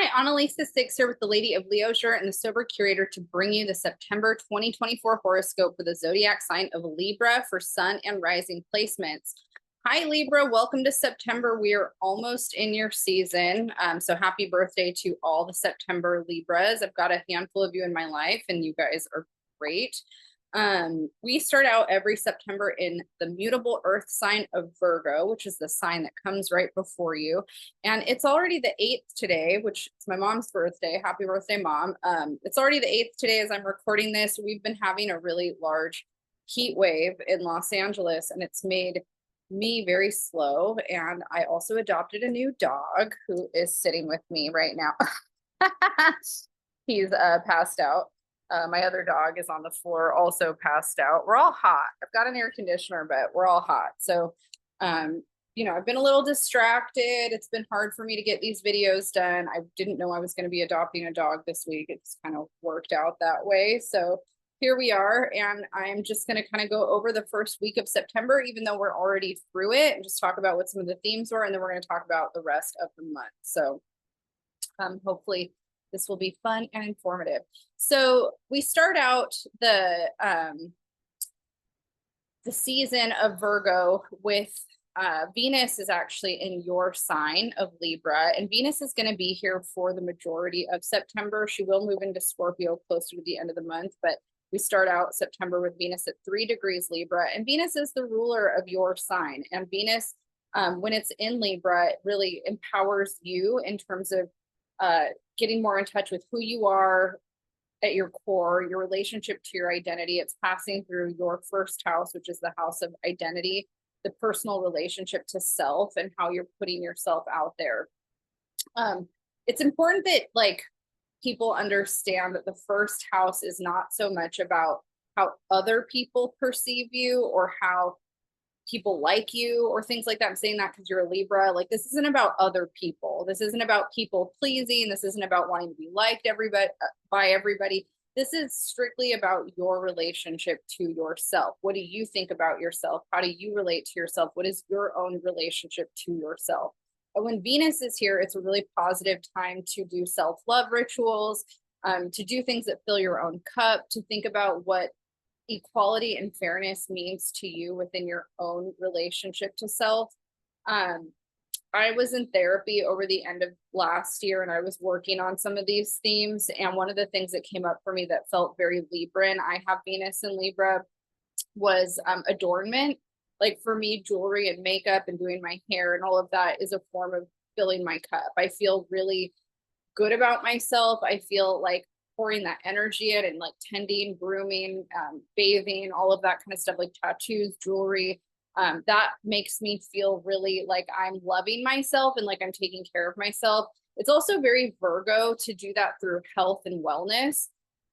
Hi, Analisa 6 here with the Lady of Leisure and the Sober Curator to bring you the September 2024 horoscope for the zodiac sign of Libra for sun and rising placements. Hi, Libra. Welcome to September. We are almost in your season. So happy birthday to all the September Libras. I've got a handful of you in my life, and you guys are great. We start out every September in the mutable earth sign of Virgo, which is the sign that comes right before you. And it's already the 8th today, which is my mom's birthday. Happy birthday, Mom. It's already the 8th today as I'm recording this. We've been having a really large heat wave in Los Angeles, and it's made me very slow. And I also adopted a new dog who is sitting with me right now. He's passed out. My other dog is on the floor, also passed out. We're all hot. I've got an air conditioner, but we're all hot. So, I've been a little distracted. It's been hard for me to get these videos done. I didn't know I was going to be adopting a dog this week. It's kind of worked out that way. So here we are, and I'm just going to kind of go over the first week of September, even though we're already through it, and just talk about what some of the themes were, and then we're going to talk about the rest of the month. So hopefully this will be fun and informative. So we start out the season of Virgo with Venus is actually in your sign of Libra, and Venus is going to be here for the majority of September. She will move into Scorpio closer to the end of the month, but we start out September with Venus at 3 degrees Libra, and Venus is the ruler of your sign. And Venus, when it's in Libra, it really empowers you in terms of getting more in touch with who you are at your core, your relationship to your identity. It's passing through your first house, which is the house of identity, the personal relationship to self, and how you're putting yourself out there. It's important that people understand that the first house is not so much about how other people perceive you or how people like you or things like that. I'm saying that because you're a Libra. Like, this isn't about other people. This isn't about people pleasing. This isn't about wanting to be liked by everybody. This is strictly about your relationship to yourself. What do you think about yourself? How do you relate to yourself? What is your own relationship to yourself? And when Venus is here, it's a really positive time to do self-love rituals, to do things that fill your own cup, to think about what equality and fairness means to you within your own relationship to self. I was in therapy over the end of last year, and I was working on some of these themes. And one of the things that came up for me that felt very Libra, and I have Venus in Libra, was adornment. Like, for me, jewelry and makeup and doing my hair and all of that is a form of filling my cup. I feel really good about myself. I feel like pouring that energy in and tending, grooming, bathing, all of that kind of stuff, like tattoos, jewelry. That makes me feel really like I'm loving myself and like I'm taking care of myself. It's also very Virgo to do that through health and wellness.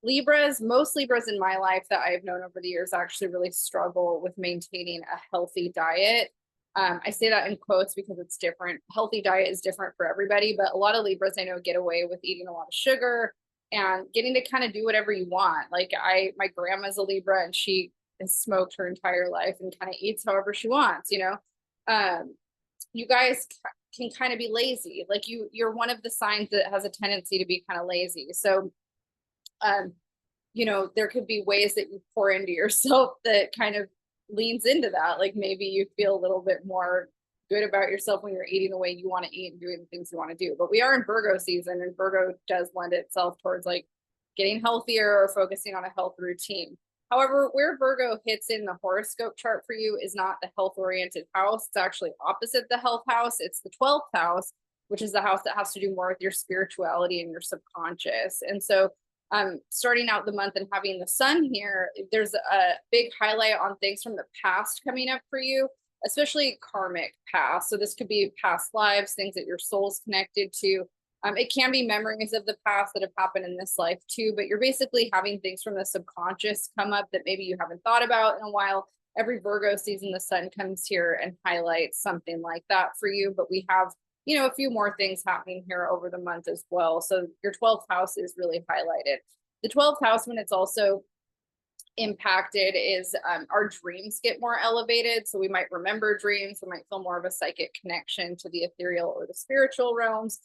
Most Libras in my life that I've known over the years actually really struggle with maintaining a healthy diet. I say that in quotes because it's different. Healthy diet is different for everybody, but a lot of Libras I know get away with eating a lot of sugar and getting to kind of do whatever you want. My grandma's a Libra, and she has smoked her entire life and kind of eats however she wants, you guys can kind of be lazy. Like, you're one of the signs that has a tendency to be kind of lazy. So, there could be ways that you pour into yourself that kind of leans into that. Like, maybe you feel a little bit more good about yourself when you're eating the way you want to eat and doing the things you want to do. But we are in Virgo season, and Virgo does lend itself towards getting healthier or focusing on a health routine. However, where Virgo hits in the horoscope chart for you is not the health-oriented house. It's actually opposite the health house. It's the 12th house, which is the house that has to do more with your spirituality and your subconscious. And so starting out the month and having the sun here, there's a big highlight on things from the past coming up for you, especially karmic past. So this could be past lives, things that your soul's connected to. It can be memories of the past that have happened in this life too, but you're basically having things from the subconscious come up that maybe you haven't thought about in a while. Every Virgo season, the sun comes here and highlights something like that for you, but we have, a few more things happening here over the month as well. So your 12th house is really highlighted. The 12th house, when it's also impacted, is our dreams get more elevated. So we might remember dreams. We might feel more of a psychic connection to the ethereal or the spiritual realms.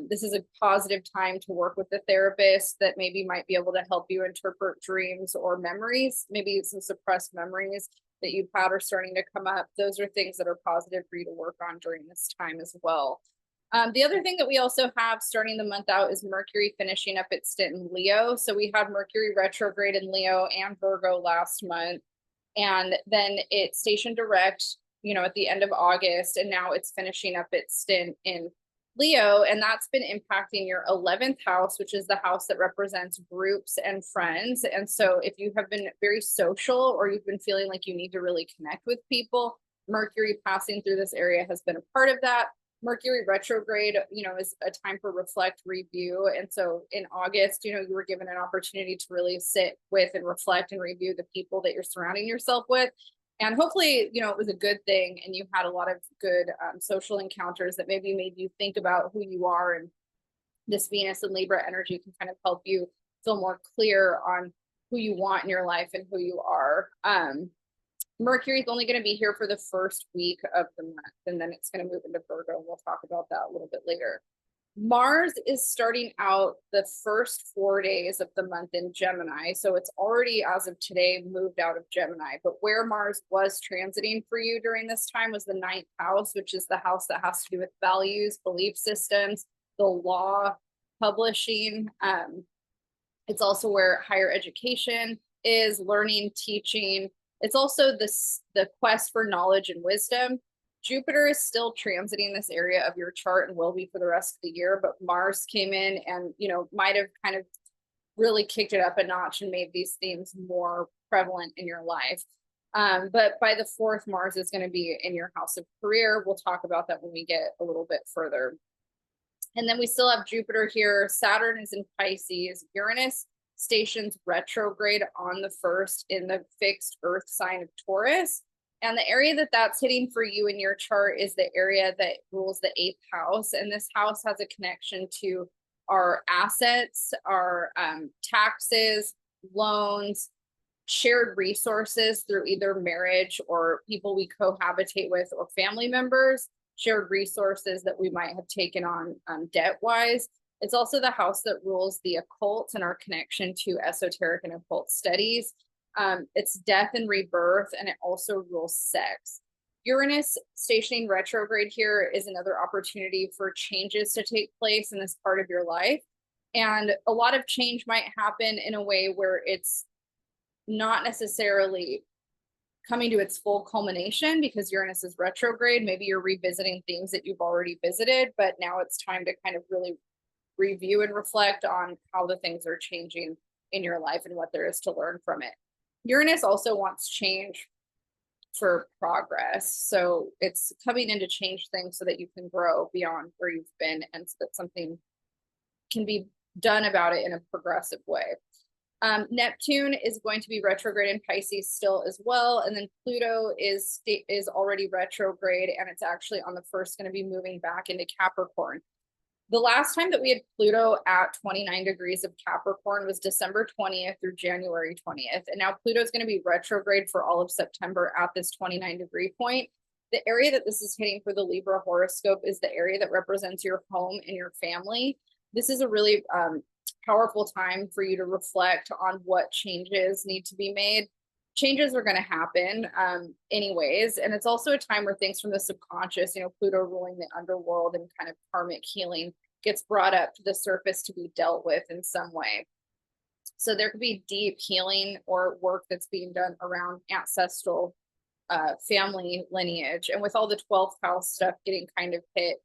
This is a positive time to work with a therapist that maybe might be able to help you interpret dreams or memories, maybe some suppressed memories that you've had are starting to come up. Those are things that are positive for you to work on during this time as well. The other thing that we also have starting the month out is Mercury finishing up its stint in Leo. So we had Mercury retrograde in Leo and Virgo last month, and then it stationed direct, at the end of August, and now it's finishing up its stint in Leo, and that's been impacting your 11th house, which is the house that represents groups and friends. And so if you have been very social or you've been feeling like you need to really connect with people, Mercury passing through this area has been a part of that. Mercury retrograde, is a time for reflect, review. And so in August, you were given an opportunity to really sit with and reflect and review the people that you're surrounding yourself with. And hopefully, it was a good thing and you had a lot of good social encounters that maybe made you think about who you are. And this Venus and Libra energy can kind of help you feel more clear on who you want in your life and who you are. Mercury is only going to be here for the first week of the month, and then it's going to move into Virgo, and we'll talk about that a little bit later. Mars is starting out the first 4 days of the month in Gemini. So it's already, as of today, moved out of Gemini. But where Mars was transiting for you during this time was the 9th house, which is the house that has to do with values, belief systems, the law, publishing. It's also where higher education is, learning, teaching. It's also the quest for knowledge and wisdom. Jupiter is still transiting this area of your chart and will be for the rest of the year, but Mars came in and, might have kind of really kicked it up a notch and made these themes more prevalent in your life. But by the 4th, Mars is going to be in your house of career. We'll talk about that when we get a little bit further. And then we still have Jupiter here. Saturn is in Pisces. Uranus stations retrograde on the 1st in the fixed Earth sign of Taurus. And the area that that's hitting for you in your chart is the area that rules the 8th house. And this house has a connection to our assets, our taxes, loans, shared resources through either marriage or people we cohabitate with or family members, shared resources that we might have taken on debt-wise. It's also the house that rules the occult and our connection to esoteric and occult studies. It's death and rebirth, and it also rules sex. Uranus stationing retrograde here is another opportunity for changes to take place in this part of your life. And a lot of change might happen in a way where it's not necessarily coming to its full culmination because Uranus is retrograde. Maybe you're revisiting things that you've already visited, but now it's time to kind of really review and reflect on how the things are changing in your life and what there is to learn from it. Uranus also wants change for progress. So it's coming in to change things so that you can grow beyond where you've been and so that something can be done about it in a progressive way. Neptune is going to be retrograde in Pisces still as well. And then Pluto is already retrograde, and it's actually on the 1st going to be moving back into Capricorn. The last time that we had Pluto at 29 degrees of Capricorn was December 20th through January 20th. And now Pluto is going to be retrograde for all of September at this 29-degree point. The area that this is hitting for the Libra horoscope is the area that represents your home and your family. This is a really powerful time for you to reflect on what changes need to be made. Changes are going to happen anyways. And it's also a time where things from the subconscious, Pluto ruling the underworld and kind of karmic healing gets brought up to the surface to be dealt with in some way. So there could be deep healing or work that's being done around ancestral family lineage. And with all the 12th house stuff getting kind of hit,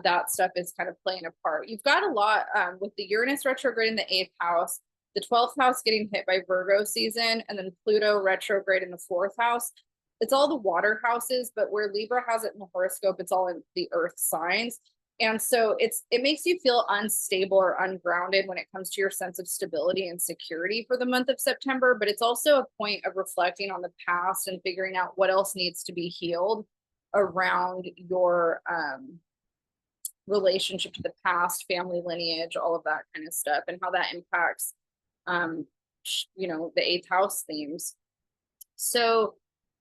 that stuff is kind of playing a part. You've got a lot with the Uranus retrograde in the 8th house, the 12th house getting hit by Virgo season, and then Pluto retrograde in the 4th house. It's all the water houses, but where Libra has it in the horoscope, it's all in the earth signs. And so it makes you feel unstable or ungrounded when it comes to your sense of stability and security for the month of September. But it's also a point of reflecting on the past and figuring out what else needs to be healed around your relationship to the past, family lineage, all of that kind of stuff, and how that impacts the 8th house themes. So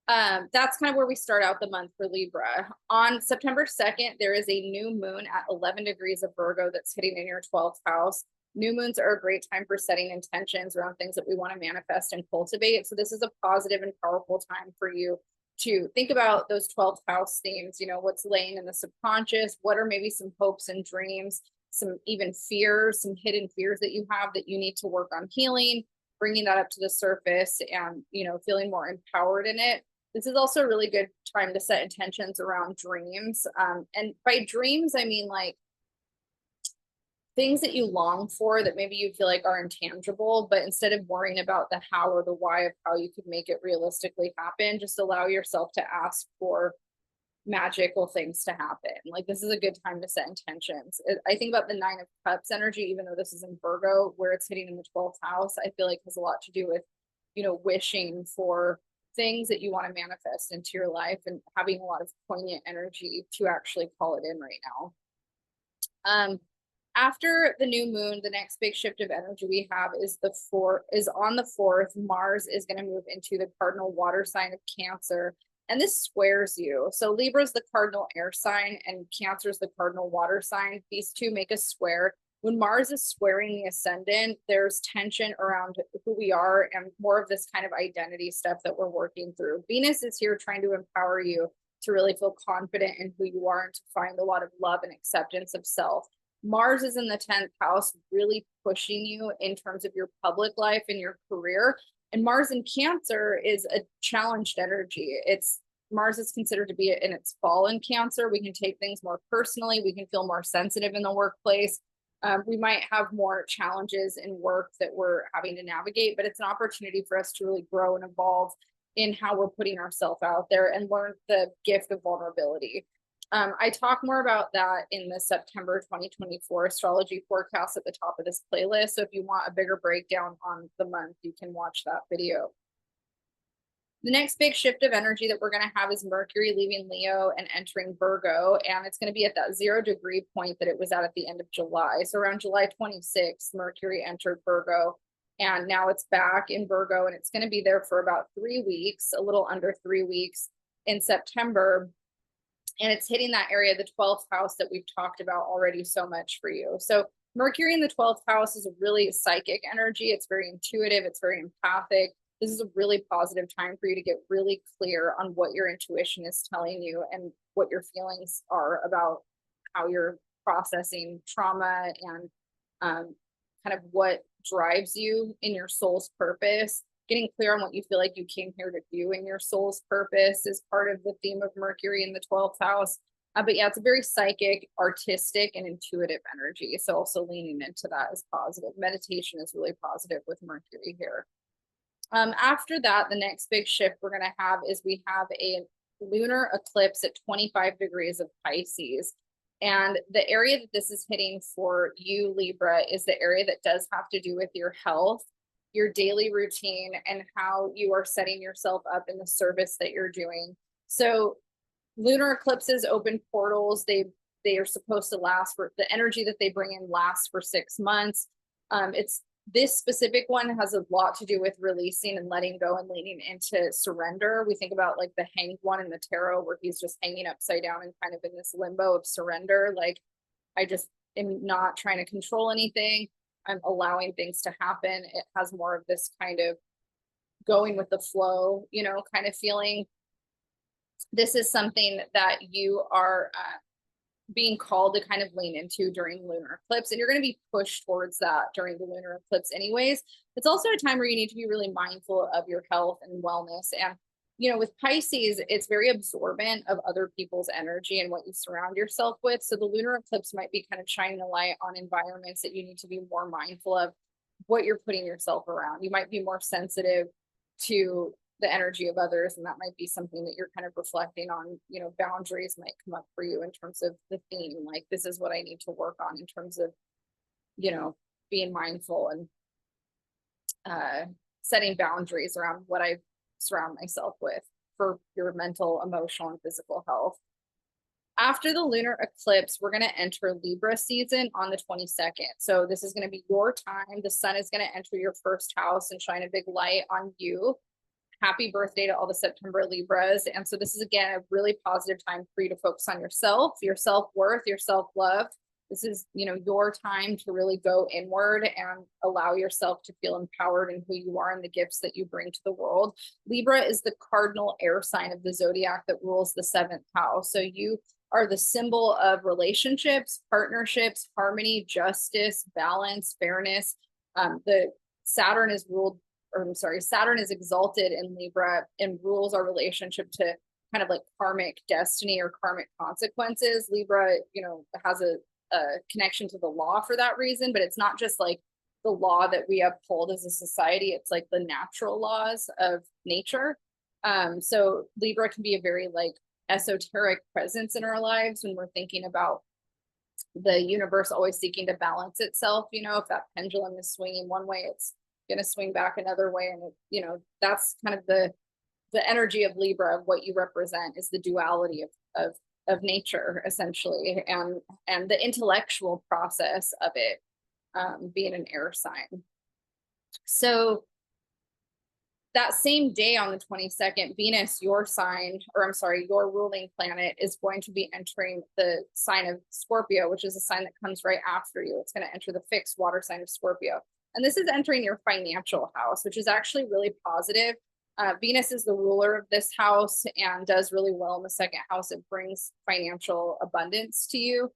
That's kind of where we start out the month for Libra. On September 2nd, there is a new moon at 11 degrees of Virgo that's hitting in your 12th house. New moons are a great time for setting intentions around things that we want to manifest and cultivate. So this is a positive and powerful time for you to think about those 12th house themes, you know, what's laying in the subconscious, what are maybe some hopes and dreams, some even fears, some hidden fears that you have that you need to work on healing, bringing that up to the surface and, you know, feeling more empowered in it. This is also a really good time to set intentions around dreams. And by dreams, I mean like things that you long for that maybe you feel like are intangible, but instead of worrying about the how or the why of how you could make it realistically happen, just allow yourself to ask for magical things to happen. Like this is a good time to set intentions. I think about the 9 of Cups energy, even though this is in Virgo, where it's hitting in the 12th house, I feel like has a lot to do with, you know, wishing for things that you want to manifest into your life and having a lot of poignant energy to actually call it in right now. After the new moon, the next big shift of energy we have is on the 4th. Mars is going to move into the cardinal water sign of Cancer, and this squares you. So Libra is the cardinal air sign and Cancer is the cardinal water sign. These two make a square. When Mars is squaring the ascendant, there's tension around who we are and more of this kind of identity stuff that we're working through. Venus is here trying to empower you to really feel confident in who you are and to find a lot of love and acceptance of self. Mars is in the 10th house, really pushing you in terms of your public life and your career. And Mars in Cancer is a challenged energy. Mars is considered to be in its fall in Cancer. We can take things more personally. We can feel more sensitive in the workplace. We might have more challenges in work that we're having to navigate, but it's an opportunity for us to really grow and evolve in how we're putting ourselves out there and learn the gift of vulnerability. I talk more about that in the September 2024 astrology forecast at the top of this playlist. So if you want a bigger breakdown on the month, you can watch that video. The next big shift of energy that we're going to have is Mercury leaving Leo and entering Virgo. And it's going to be at that 0-degree point that it was at the end of July. So around July 26th, Mercury entered Virgo. And now it's back in Virgo. And it's going to be there for about 3 weeks, a little under 3 weeks in September. And it's hitting that area, the 12th house that we've talked about already so much for you. So Mercury in the 12th house is a really psychic energy. It's very intuitive. It's very empathic. This is a really positive time for you to get really clear on what your intuition is telling you and what your feelings are about how you're processing trauma and kind of what drives you in your soul's purpose. Getting clear on what you feel like you came here to do in your soul's purpose is part of the theme of Mercury in the 12th house. But yeah, it's a very psychic, artistic, and intuitive energy. So also leaning into that is positive. Meditation is really positive with Mercury here. After that, the next big shift we're going to have is we have a lunar eclipse at 25 degrees of Pisces. And the area that this is hitting for you, Libra, is the area that does have to do with your health, your daily routine, and how you are setting yourself up in the service that you're doing. So lunar eclipses open portals. They are supposed to last for the energy that they bring in lasts for 6 months. This specific one has a lot to do with releasing and letting go and leaning into surrender. We think about like the hanged one in the tarot where he's just hanging upside down and kind of in this limbo of surrender. Like, I just am not trying to control anything. I'm allowing things to happen. It has more of this kind of going with the flow, you know, kind of feeling. This is something that you are being called to kind of lean into during lunar eclipse, and you're going to be pushed towards that during the lunar eclipse anyways. It's also a time where you need to be really mindful of your health and wellness. And you know, with Pisces, it's very absorbent of other people's energy and what you surround yourself with. So the lunar eclipse might be kind of shining a light on environments that you need to be more mindful of what you're putting yourself around. You might be more sensitive to the energy of others, and that might be something that you're kind of reflecting on. You know, boundaries might come up for you in terms of the theme, like this is what I need to work on in terms of, you know, being mindful and setting boundaries around what I surround myself with for your mental, emotional, and physical health. After the lunar eclipse, we're going to enter Libra season on the 22nd. So this is going to be your time. The sun is going to enter your first house and shine a big light on you, happy birthday to all the September Libras. And so this is, again, a really positive time for you to focus on yourself, your self-worth, your self-love. This is, you know, your time to really go inward and allow yourself to feel empowered in who you are and the gifts that you bring to the world. Libra is the cardinal air sign of the zodiac that rules the 7th house. So you are the symbol of relationships, partnerships, harmony, justice, balance, fairness. The Saturn is ruled, or I'm sorry, Saturn is exalted in Libra and rules our relationship to kind of like karmic destiny or karmic consequences. Libra, you know, has a connection to the law for that reason, but it's not just like the law that we uphold as a society. It's like the natural laws of nature. So Libra can be a very like esoteric presence in our lives when we're thinking about the universe always seeking to balance itself. You know, if that pendulum is swinging one way, it's going to swing back another way. And, you know, that's kind of the energy of Libra, of what you represent, is the duality of nature, essentially, and the intellectual process of it, being an air sign. So that same day on the 22nd, Venus, your sign, or I'm sorry, your ruling planet, is going to be entering the sign of Scorpio, which is a sign that comes right after you. It's going to enter the fixed water sign of Scorpio. And this is entering your financial house, which is actually really positive. Venus is the ruler of this house and does really well in the 2nd house. It brings financial abundance to you.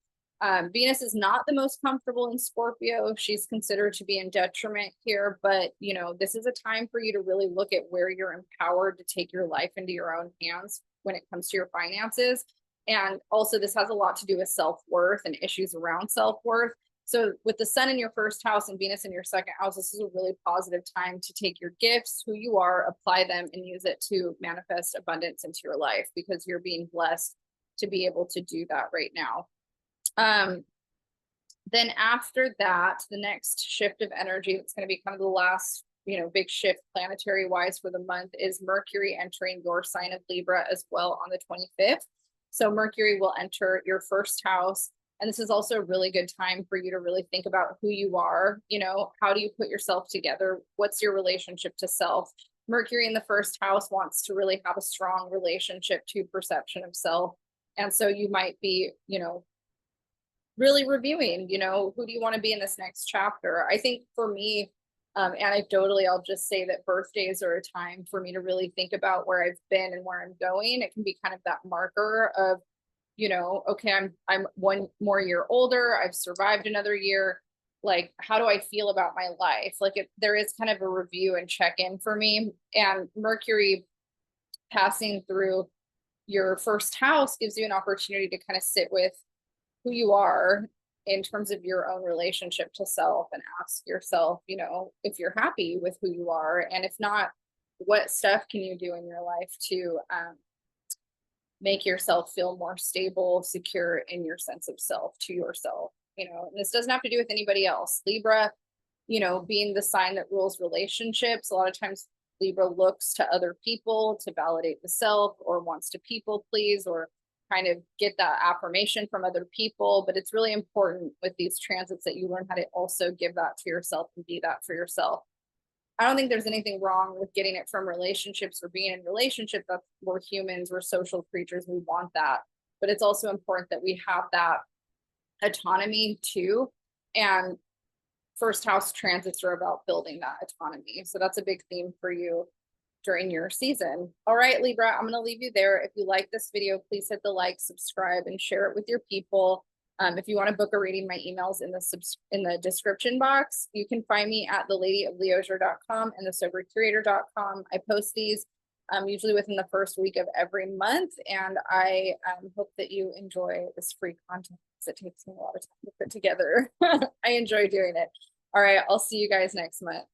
Venus is not the most comfortable in Scorpio. She's considered to be in detriment here, but you know, this is a time for you to really look at where you're empowered to take your life into your own hands when it comes to your finances. And also this has a lot to do with self-worth and issues around self-worth. So with the sun in your 1st house and Venus in your 2nd house, this is a really positive time to take your gifts, who you are, apply them, and use it to manifest abundance into your life, because you're being blessed to be able to do that right now. Then after that, the next shift of energy, that's going to be kind of the last, you know, big shift planetary wise for the month, is Mercury entering your sign of Libra as well on the 25th. So Mercury will enter your 1st house. And this is also a really good time for you to really think about who you are. You know, how do you put yourself together? What's your relationship to self? Mercury in the 1st house wants to really have a strong relationship to perception of self. And so you might be, you know, really reviewing, you know, who do you want to be in this next chapter? I think for me, anecdotally, I'll just say that birthdays are a time for me to really think about where I've been and where I'm going. It can be kind of that marker of, you know, okay, I'm one more year older. I've survived another year. Like, how do I feel about my life? Like, there is kind of a review and check-in for me. And Mercury passing through your 1st house gives you an opportunity to kind of sit with who you are in terms of your own relationship to self, and ask yourself, you know, if you're happy with who you are, and if not, what stuff can you do in your life to make yourself feel more stable, secure in your sense of self, to yourself, you know. And this doesn't have to do with anybody else. Libra, you know, being the sign that rules relationships, a lot of times Libra looks to other people to validate the self, or wants to people please, or kind of get that affirmation from other people. But it's really important with these transits that you learn how to also give that to yourself and be that for yourself. I don't think there's anything wrong with getting it from relationships or being in relationships. We're humans, we're social creatures, we want that. But it's also important that we have that autonomy too. And 1st house transits are about building that autonomy. So that's a big theme for you during your season. All right, Libra, I'm going to leave you there. If you like this video, please hit the like, subscribe, and share it with your people. If you want to book a reading, my email's in the description box. You can find me at theladyofleosure.com and thesobercurator.com. I post these usually within the 1st week of every month, and I hope that you enjoy this free content, because it takes me a lot of time to put together. I enjoy doing it. All right, I'll see you guys next month.